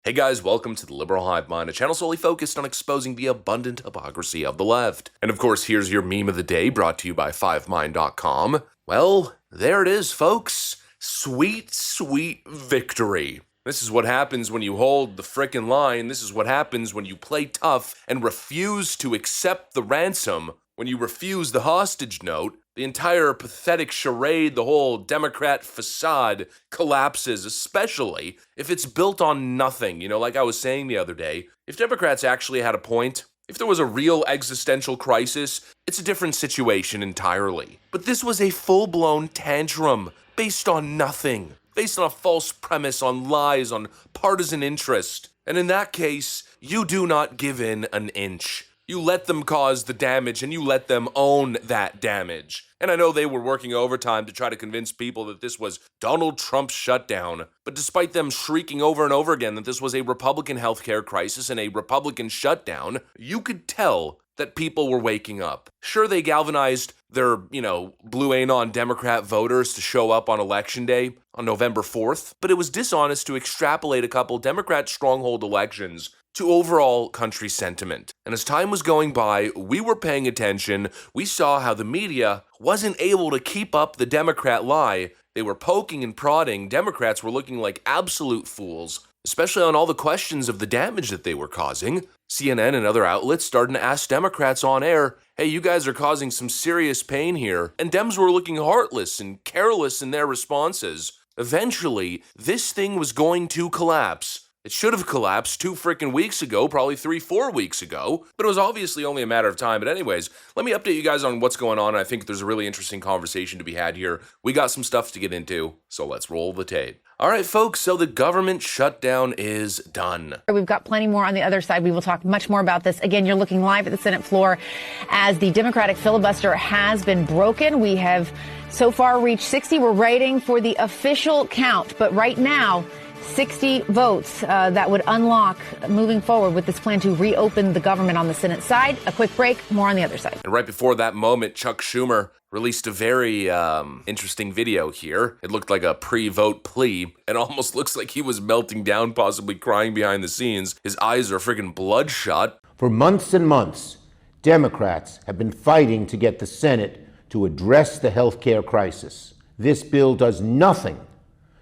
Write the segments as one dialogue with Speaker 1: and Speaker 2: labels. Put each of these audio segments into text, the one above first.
Speaker 1: Hey guys, welcome to the Liberal Hive Mind, a channel solely focused on exposing the abundant hypocrisy of the left. And of course, here's your meme of the day, brought to you by FiveMind.com. Well, there it is, folks. Sweet, sweet victory. This is what happens when you hold the frickin' line. This is what happens when you play tough and refuse to accept the ransom. When you refuse the hostage note, the entire pathetic charade, the whole Democrat facade collapses, especially if it's built on nothing. You know, like I was saying the other day, if Democrats actually had a point, if there was a real existential crisis, it's a different situation entirely. But this was a full-blown tantrum based on nothing, based on a false premise, on lies, on partisan interest. And in that case, you do not give in an inch. You let them cause the damage, and you let them own that damage. And I know they were working overtime to try to convince people that this was Donald Trump's shutdown. But despite them shrieking over and over again that this was a Republican healthcare crisis and a Republican shutdown, you could tell that people were waking up. Sure, they galvanized their, blue anon Democrat voters to show up on Election Day on November 4th, but it was dishonest to extrapolate a couple Democrat stronghold elections to overall country sentiment. And as time was going by, we were paying attention. We saw how the media wasn't able to keep up the Democrat lie. They were poking and prodding. Democrats were looking like absolute fools, especially on all the questions of the damage that they were causing. CNN and other outlets starting to ask Democrats on air, hey, you guys are causing some serious pain here. And Dems were looking heartless and careless in their responses. Eventually, this thing was going to collapse. It should have collapsed 2 freaking weeks ago, probably 3-4 weeks ago, but it was obviously only a matter of time. But anyways, let me update you guys on what's going on. I think there's a really interesting conversation to be had here. We got some stuff to get into, so let's roll the tape. All right, folks, so the government shutdown is done.
Speaker 2: We've got plenty more on the other side. We will talk much more about this. Again, you're looking live at the Senate floor as the Democratic filibuster has been broken. We have so far reached 60. We're waiting for the official count, but right now, 60 votes that would unlock moving forward with this plan to reopen the government on the Senate side. A quick break, more on the other side.
Speaker 1: And right before that moment, Chuck Schumer released a very interesting video here. It looked like a pre-vote plea. It almost looks like he was melting down, possibly crying behind the scenes. His eyes are friggin' bloodshot.
Speaker 3: For months and months, Democrats have been fighting to get the Senate to address the health care crisis. This bill does nothing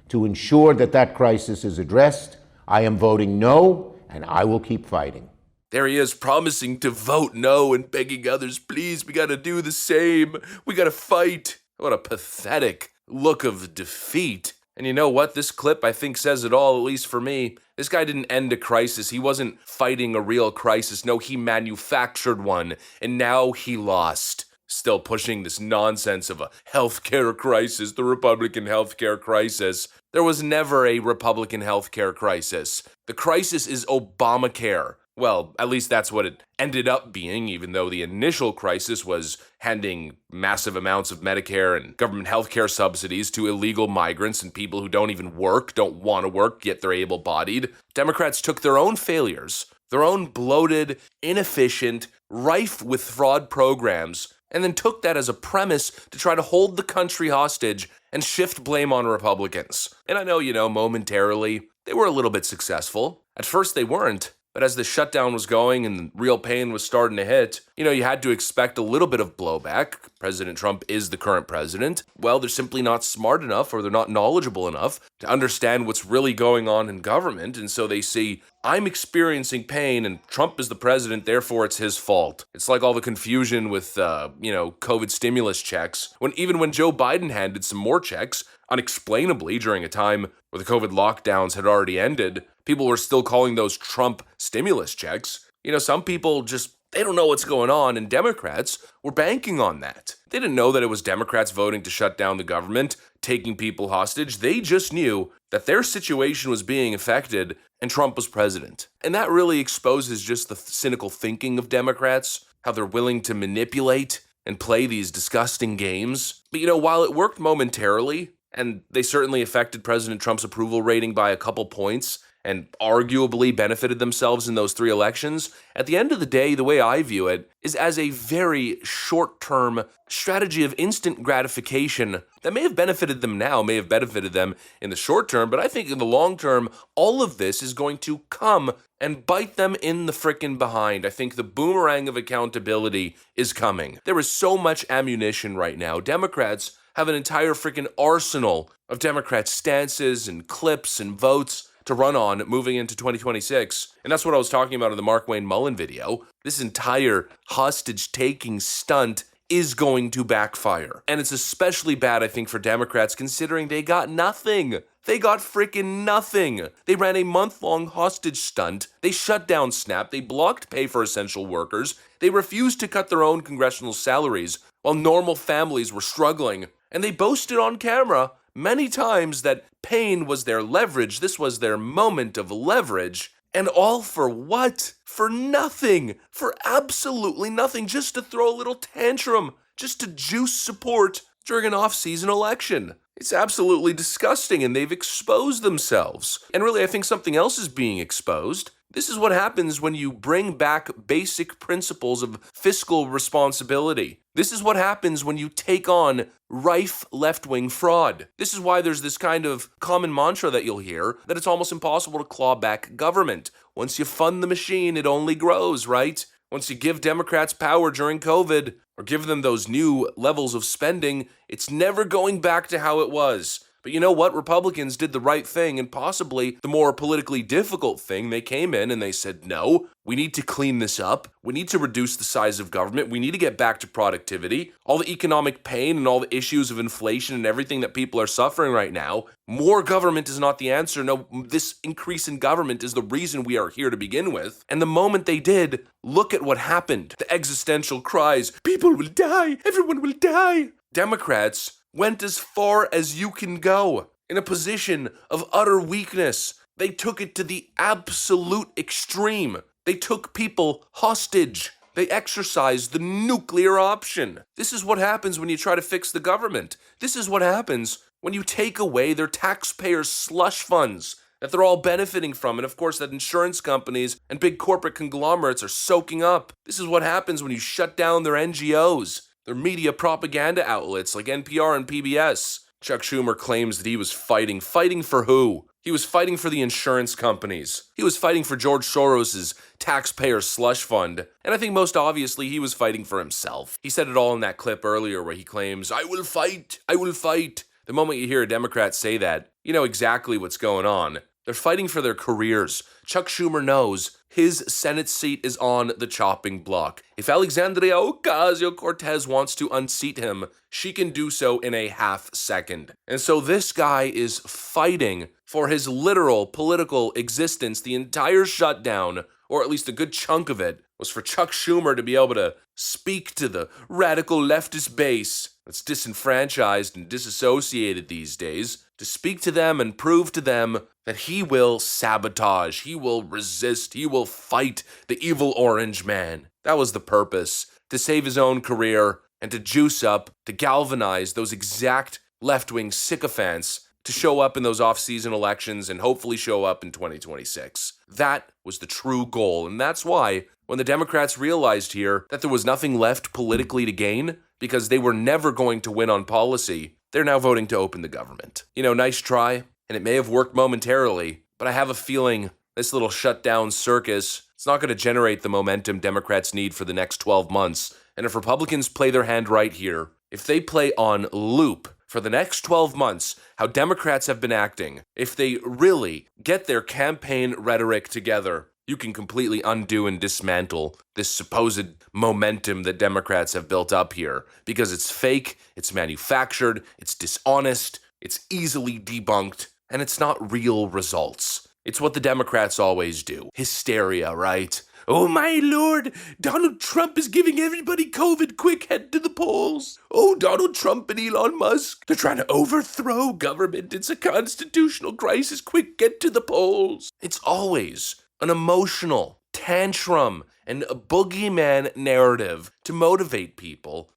Speaker 3: to ensure that that crisis is addressed. I am voting no, and I will keep fighting.
Speaker 1: There he is, promising to vote no and begging others, please, we gotta do the same. We gotta fight. What a pathetic look of defeat. And you know what? This clip, I think, says it all, at least for me. This guy didn't end a crisis. He wasn't fighting a real crisis. No, he manufactured one, and now he lost. Still pushing this nonsense of a healthcare crisis, the Republican healthcare crisis. There was never a Republican healthcare crisis. The crisis is Obamacare. Well, at least that's what it ended up being, even though the initial crisis was handing massive amounts of Medicare and government healthcare subsidies to illegal migrants and people who don't even work, don't want to work, yet they're able-bodied. Democrats took their own failures, their own bloated, inefficient, rife with fraud programs, and then took that as a premise to try to hold the country hostage and shift blame on Republicans. And I know, momentarily, they were a little bit successful. At first, they weren't. But as the shutdown was going and real pain was starting to hit, you had to expect a little bit of blowback. President Trump is the current president. Well, they're simply not smart enough or they're not knowledgeable enough to understand what's really going on in government. And so they see, I'm experiencing pain and Trump is the president, therefore it's his fault. It's like all the confusion with, COVID stimulus checks. Even when Joe Biden handed some more checks, unexplainably during a time where the COVID lockdowns had already ended, people were still calling those Trump stimulus checks. Some people they don't know what's going on, and Democrats were banking on that. They didn't know that it was Democrats voting to shut down the government, taking people hostage. They just knew that their situation was being affected and Trump was president. And that really exposes just the cynical thinking of Democrats, how they're willing to manipulate and play these disgusting games. But while it worked momentarily, and they certainly affected President Trump's approval rating by a couple points, and arguably benefited themselves in those 3 elections, at the end of the day, the way I view it is as a very short-term strategy of instant gratification that may have benefited them now, may have benefited them in the short term, but I think in the long term, all of this is going to come and bite them in the frickin' behind. I think the boomerang of accountability is coming. There is so much ammunition right now. Democrats have an entire frickin' arsenal of Democrat stances and clips and votes to run on moving into 2026. And that's what I was talking about in the Mark Wayne Mullen video. This entire hostage-taking stunt is going to backfire. And it's especially bad, I think, for Democrats considering they got nothing. They got freaking nothing. They ran a month-long hostage stunt. They shut down SNAP. They blocked pay for essential workers. They refused to cut their own congressional salaries while normal families were struggling. And they boasted on camera many times that pain was their leverage. This was their moment of leverage. And all for what? For nothing. For absolutely nothing. Just to throw a little tantrum. Just to juice support during an off-season election. It's absolutely disgusting, and they've exposed themselves. And really, I think something else is being exposed. This is what happens when you bring back basic principles of fiscal responsibility. This is what happens when you take on rife left-wing fraud. This is why there's this kind of common mantra that you'll hear that it's almost impossible to claw back government. Once you fund the machine, it only grows, right? Once you give Democrats power during COVID, or give them those new levels of spending, it's never going back to how it was. But you know what? Republicans did the right thing, and possibly the more politically difficult thing. They came in and they said, no, we need to clean this up. We need to reduce the size of government. We need to get back to productivity. All the economic pain and all the issues of inflation and everything that people are suffering right now, more government is not the answer. No, this increase in government is the reason we are here to begin with. And the moment they did, look at what happened. The existential cries, people will die, everyone will die. Democrats went as far as you can go. In a position of utter weakness, they took it to the absolute extreme. They took people hostage. They exercised the nuclear option. This is what happens when you try to fix the government. This is what happens when you take away their taxpayers' slush funds that they're all benefiting from, and of course that insurance companies and big corporate conglomerates are soaking up. This is what happens when you shut down their NGOs. Their media propaganda outlets like NPR and PBS. Chuck Schumer claims that he was fighting. Fighting for who? He was fighting for the insurance companies. He was fighting for George Soros' taxpayer slush fund. And I think most obviously he was fighting for himself. He said it all in that clip earlier where he claims, I will fight, I will fight. The moment you hear a Democrat say that, you know exactly what's going on. They're fighting for their careers. Chuck Schumer knows his Senate seat is on the chopping block. If Alexandria Ocasio-Cortez wants to unseat him, she can do so in a half second. And so this guy is fighting for his literal political existence. The entire shutdown, or at least a good chunk of it, was for Chuck Schumer to be able to speak to the radical leftist base that's disenfranchised and disassociated these days, to speak to them and prove to them that he will sabotage, he will resist, he will fight the evil orange man. That was the purpose, to save his own career and to juice up, to galvanize those exact left-wing sycophants to show up in those off-season elections and hopefully show up in 2026. That was the true goal, and that's why when the Democrats realized here that there was nothing left politically to gain, because they were never going to win on policy, they're now voting to open the government. You know, nice try, and it may have worked momentarily, but I have a feeling this little shutdown circus, it's not going to generate the momentum Democrats need for the next 12 months. And if Republicans play their hand right here, if they play on loop for the next 12 months how Democrats have been acting, if they really get their campaign rhetoric together, you can completely undo and dismantle this supposed momentum that Democrats have built up here. Because it's fake, it's manufactured, it's dishonest, it's easily debunked, and it's not real results. It's what the Democrats always do. Hysteria, right? Oh my lord, Donald Trump is giving everybody COVID, quick, head to the polls. Oh, Donald Trump and Elon Musk, they're trying to overthrow government. It's a constitutional crisis, quick, get to the polls. It's always an emotional tantrum and a boogeyman narrative to motivate people.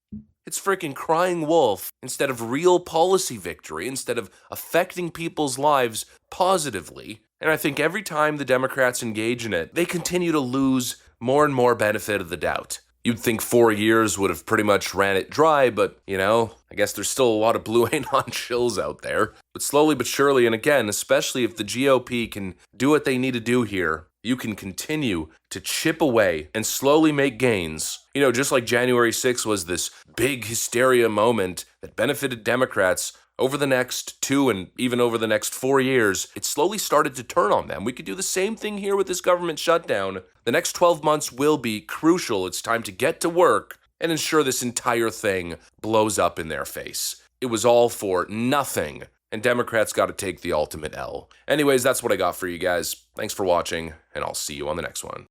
Speaker 1: It's freaking crying wolf instead of real policy victory, instead of affecting people's lives positively. And I think every time the Democrats engage in it, they continue to lose more and more benefit of the doubt. You'd think 4 years would have pretty much ran it dry, but, I guess there's still a lot of blue ain't on chills out there. But slowly but surely, and again, especially if the GOP can do what they need to do here, you can continue to chip away and slowly make gains. Just like January 6th was this big hysteria moment that benefited Democrats over the next 2 and even over the next 4 years, it slowly started to turn on them. We could do the same thing here with this government shutdown. The next 12 months will be crucial. It's time to get to work and ensure this entire thing blows up in their face. It was all for nothing, and Democrats got to take the ultimate L. Anyways, that's what I got for you guys. Thanks for watching, and I'll see you on the next one.